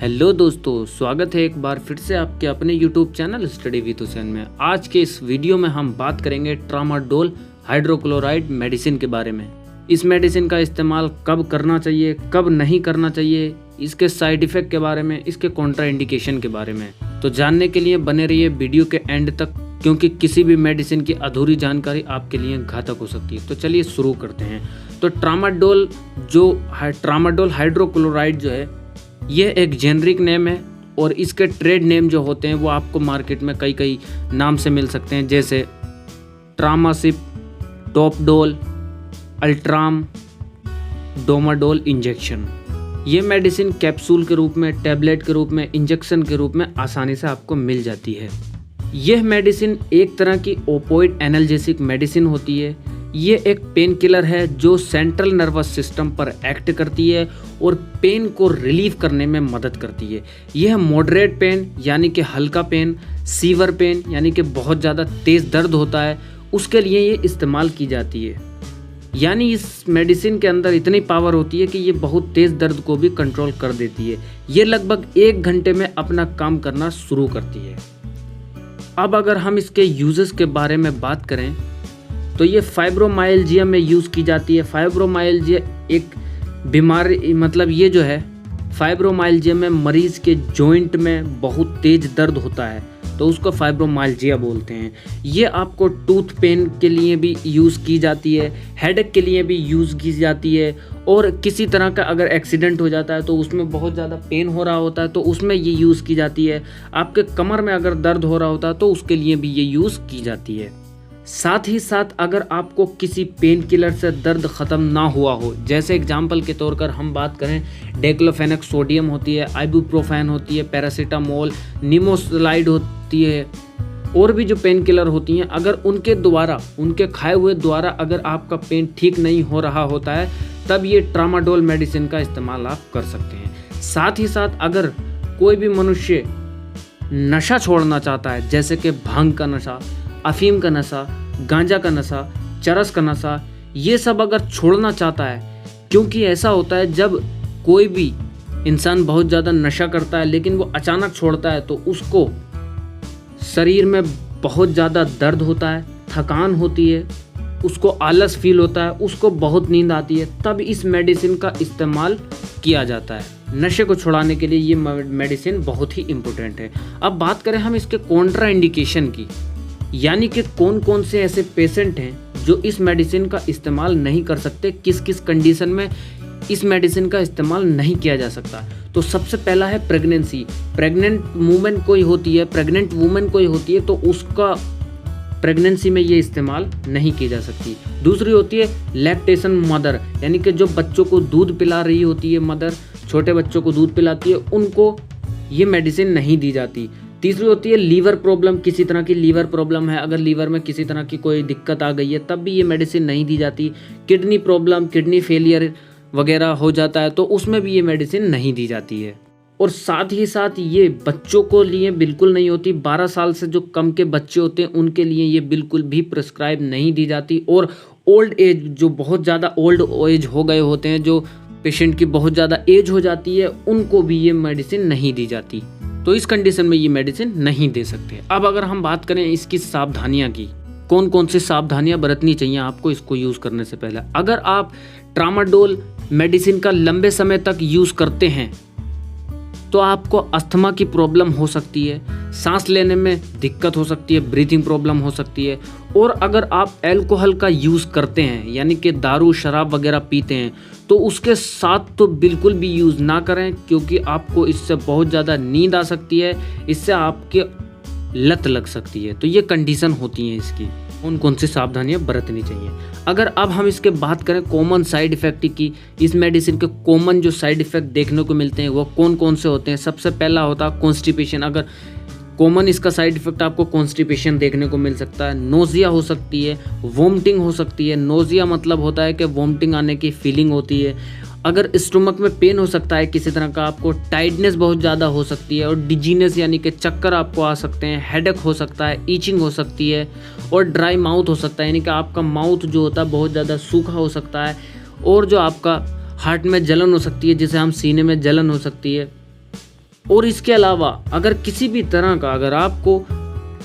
Hello दोस्तों, स्वागत है एक बार फिर से आपके अपने YouTube channel study with Hussain में। आज के इस वीडियो में हम बात करेंगे ट्रामाडोल हाइड्रोक्लोराइड मेडिसिन के बारे में। इस मेडिसिन का इस्तेमाल कब करना चाहिए, कब नहीं करना चाहिए, इसके साइड इफ़ेक्ट के बारे में, इसके कॉन्ट्राइंडिकेशन के बारे में। तो जानने के लिए बने रहिए वीडियो के एंड तक, क्योंकि किसी भी मेडिसिन की अधूरी जानकारी आपके लिए घातक हो सकती है। तो चलिए शुरू करते हैं। तो ट्रामाडोल हाइड्रोक्लोराइड जो है, ये एक जेनरिक नेम है और इसके ट्रेड नेम जो होते हैं वो आपको मार्केट में कई नाम से मिल सकते हैं, जैसे ट्रामासिप, टॉपडोल, अल्ट्राम, डोमाडोल इंजेक्शन। ये मेडिसिन कैप्सूल के रूप में, टैबलेट के रूप में, इंजेक्शन के रूप में आसानी से आपको मिल जाती है। यह मेडिसिन एक तरह की ओपोइड एनाल्जेसिक मेडिसिन होती है। ये एक पेन किलर है जो सेंट्रल नर्वस सिस्टम पर एक्ट करती है और पेन को रिलीव करने में मदद करती है। यह मॉडरेट पेन यानी कि हल्का पेन, सीवर पेन यानी कि बहुत ज़्यादा तेज़ दर्द होता है, उसके लिए ये इस्तेमाल की जाती है। यानी इस मेडिसिन के अंदर इतनी पावर होती है कि ये बहुत तेज़ दर्द को भी कंट्रोल कर देती है। ये लगभग 1 घंटे में अपना काम करना शुरू करती है। अब अगर हम इसके यूजेस के बारे में बात करें तो ये फाइब्रोमाइल्जिया में यूज़ की जाती है। फाइब्रोमाइल्जिया एक बीमारी, मतलब ये जो है फाइब्रोमाइल्जिया में मरीज़ के जॉइंट में बहुत तेज़ दर्द होता है तो उसको फाइब्रोमाइल्जिया बोलते हैं। ये आपको टूथ पेन के लिए भी यूज़ की जाती है, हेडेक के लिए भी यूज़ की जाती है, और किसी तरह का अगर एक्सीडेंट हो जाता है तो उसमें बहुत ज़्यादा पेन हो रहा होता है तो उसमें ये यूज़ की जाती है। आपके कमर में अगर दर्द हो रहा होता है तो उसके लिए भी ये यूज़ की जाती है। साथ ही साथ अगर आपको किसी पेन किलर से दर्द ख़त्म ना हुआ हो, जैसे एग्जाम्पल के तौर पर हम बात करें, डेक्लोफेनेक सोडियम होती है, आइबुप्रोफेन होती है, पैरासीटामोल, निमोसलाइड होती है, और भी जो पेन किलर होती हैं, अगर उनके खाए हुए द्वारा अगर आपका पेन ठीक नहीं हो रहा होता है तब ये ट्रामाडोल मेडिसिन का इस्तेमाल आप कर सकते हैं। साथ ही साथ अगर कोई भी मनुष्य नशा छोड़ना चाहता है, जैसे कि भांग का नशा, अफीम का नशा, गांजा का नशा, चरस का नशा, ये सब अगर छोड़ना चाहता है, क्योंकि ऐसा होता है जब कोई भी इंसान बहुत ज़्यादा नशा करता है लेकिन वो अचानक छोड़ता है तो उसको शरीर में बहुत ज़्यादा दर्द होता है, थकान होती है, उसको आलस फील होता है, उसको बहुत नींद आती है, तब इस मेडिसिन का इस्तेमाल किया जाता है। नशे को छुड़ाने के लिए ये मेडिसिन बहुत ही इम्पोर्टेंट है। अब बात करें हम इसके कॉन्ट्रा इंडिकेशन की, यानी कि कौन कौन से ऐसे पेशेंट हैं जो इस मेडिसिन का इस्तेमाल नहीं कर सकते, किस किस कंडीशन में इस मेडिसिन का इस्तेमाल नहीं किया जा सकता। तो सबसे पहला है प्रेगनेंसी। प्रेग्नेंट वुमेन कोई होती है तो उसका प्रेगनेंसी में ये इस्तेमाल नहीं की जा सकती। दूसरी होती है लैक्टेशन मदर, यानी कि जो बच्चों को दूध पिला रही होती है मदर, छोटे बच्चों को दूध पिलाती है, उनको ये मेडिसिन नहीं दी जाती। तीसरी होती है लीवर प्रॉब्लम, किसी तरह की लीवर प्रॉब्लम है, अगर लीवर में किसी तरह की कोई दिक्कत आ गई है तब भी ये मेडिसिन नहीं दी जाती। किडनी प्रॉब्लम, किडनी फेलियर वगैरह हो जाता है तो उसमें भी ये मेडिसिन नहीं दी जाती है। और साथ ही साथ ये बच्चों को लिए बिल्कुल नहीं होती। 12 साल से जो कम के बच्चे होते हैं उनके लिए ये बिल्कुल भी प्रिस्क्राइब नहीं दी जाती। और ओल्ड एज, जो बहुत ज़्यादा ओल्ड एज हो गए होते हैं, जो पेशेंट की बहुत ज़्यादा एज हो जाती है, उनको भी ये मेडिसिन नहीं दी जाती। तो इस कंडीशन में ये मेडिसिन नहीं दे सकते। अब अगर हम बात करें इसकी सावधानियां की, कौन कौन सी सावधानियां बरतनी चाहिए आपको इसको यूज़ करने से पहले। अगर आप ट्रामाडोल मेडिसिन का लंबे समय तक यूज़ करते हैं तो आपको अस्थमा की प्रॉब्लम हो सकती है, सांस लेने में दिक्कत हो सकती है, ब्रीथिंग प्रॉब्लम हो सकती है। और अगर आप अल्कोहल का यूज़ करते हैं, यानी कि दारू शराब वगैरह पीते हैं, तो उसके साथ तो बिल्कुल भी यूज़ ना करें, क्योंकि आपको इससे बहुत ज़्यादा नींद आ सकती है, इससे आपके लत लग सकती है। तो ये कंडीशन होती हैं इसकी, कौन कौन सी सावधानियां बरतनी चाहिए। अगर अब हम इसके बात करें कॉमन साइड इफ़ेक्ट की, इस मेडिसिन के कॉमन जो साइड इफ़ेक्ट देखने को मिलते हैं वो कौन कौन से होते हैं। सबसे पहला होता है कॉन्स्टिपेशन। अगर कॉमन इसका साइड इफ़ेक्ट आपको कॉन्स्टिपेशन देखने को मिल सकता है। नोज़िया हो सकती है, वोमिटिंग हो सकती है। नोज़िया मतलब होता है कि वोमिटिंग आने की फीलिंग होती है। अगर स्टमक में पेन हो सकता है किसी तरह का, आपको टाइटनेस बहुत ज़्यादा हो सकती है, और डिजीनेस यानी कि चक्कर आपको आ सकते हैं, हेडेक हो सकता है, ईचिंग हो सकती है, और ड्राई माउथ हो सकता है, यानी कि आपका माउथ जो होता है बहुत ज़्यादा सूखा हो सकता है, और जो आपका हार्ट में जलन हो सकती है, जिसे हम सीने में जलन हो सकती है, और इसके अलावा अगर किसी भी तरह का अगर आपको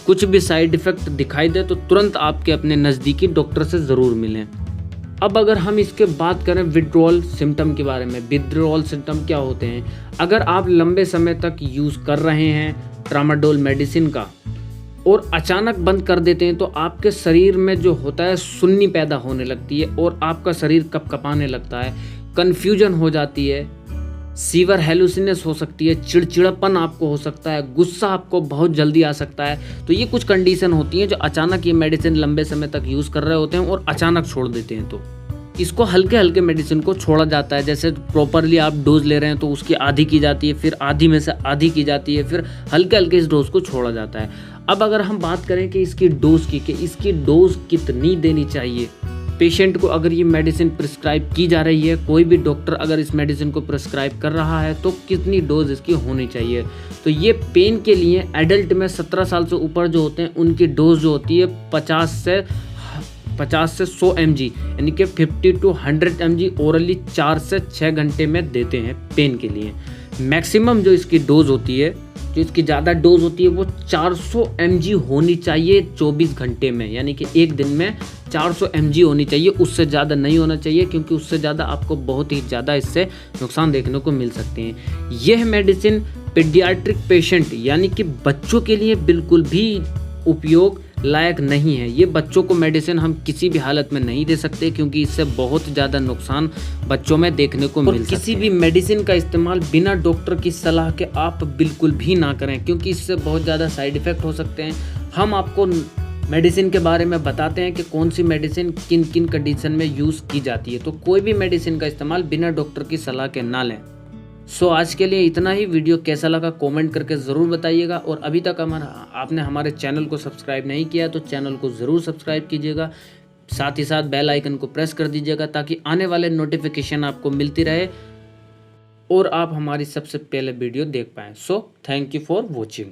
कुछ भी साइड इफ़ेक्ट दिखाई दे तो तुरंत आपके अपने नज़दीकी डॉक्टर से ज़रूर मिलें। अब अगर हम इसके बात करें विड्रॉल सिम्टम के बारे में, विड्रॉल सिम्टम क्या होते हैं? अगर आप लंबे समय तक यूज़ कर रहे हैं ट्रामाडोल मेडिसिन का और अचानक बंद कर देते हैं तो आपके शरीर में जो होता है सुन्नी पैदा होने लगती है और आपका शरीर कँपकपाने लगता है, कन्फ्यूजन हो जाती है, सीवर हेलुसिनेस हो सकती है, चिड़चिड़ापन आपको हो सकता है, गुस्सा आपको बहुत जल्दी आ सकता है। तो ये कुछ कंडीशन होती हैं जो अचानक ये मेडिसिन लंबे समय तक यूज़ कर रहे होते हैं और अचानक छोड़ देते हैं। तो इसको हल्के हल्के मेडिसिन को छोड़ा जाता है। जैसे प्रॉपरली आप डोज ले रहे हैं तो उसकी आधी की जाती है, फिर आधी में से आधी की जाती है, फिर हल्के हल्के इस डोज को छोड़ा जाता है। अब अगर हम बात करें कि इसकी डोज की, कि इसकी डोज कितनी देनी चाहिए पेशेंट को, अगर ये मेडिसिन प्रिस्क्राइब की जा रही है, कोई भी डॉक्टर अगर इस मेडिसिन को प्रिस्क्राइब कर रहा है तो कितनी डोज इसकी होनी चाहिए। तो ये पेन के लिए एडल्ट में 17 साल से ऊपर जो होते हैं उनकी डोज जो होती है 50 से 100 mg यानी कि 50 to 100 mg ओरली 4 से 6 घंटे में देते हैं पेन के लिए। मैक्सिमम जो इसकी डोज होती है, जो इसकी ज़्यादा डोज होती है वो 400 mg होनी चाहिए 24 घंटे में, यानी कि एक दिन में 400 mg होनी चाहिए, उससे ज़्यादा नहीं होना चाहिए क्योंकि उससे ज़्यादा आपको बहुत ही ज़्यादा इससे नुकसान देखने को मिल सकते हैं। यह मेडिसिन पीडियाट्रिक पेशेंट यानी कि बच्चों के लिए बिल्कुल भी उपयोग लायक नहीं है। ये बच्चों को मेडिसिन हम किसी भी हालत में नहीं दे सकते क्योंकि इससे बहुत ज़्यादा नुकसान बच्चों में देखने को मिल सकता है। किसी भी मेडिसिन का इस्तेमाल बिना डॉक्टर की सलाह के आप बिल्कुल भी ना करें क्योंकि इससे बहुत ज़्यादा साइड इफ़ेक्ट हो सकते हैं। हम आपको मेडिसिन के बारे में बताते हैं कि कौन सी मेडिसिन किन किन कंडीशन में यूज़ की जाती है। तो कोई भी मेडिसिन का इस्तेमाल बिना डॉक्टर की सलाह के ना लें। आज के लिए इतना ही। वीडियो कैसा लगा कमेंट करके ज़रूर बताइएगा और अभी तक आपने हमारे चैनल को सब्सक्राइब नहीं किया तो चैनल को ज़रूर सब्सक्राइब कीजिएगा, साथ ही साथ बेल आइकन को प्रेस कर दीजिएगा ताकि आने वाले नोटिफिकेशन आपको मिलती रहे और आप हमारी सबसे पहले वीडियो देख पाएँ। Thank you for watching.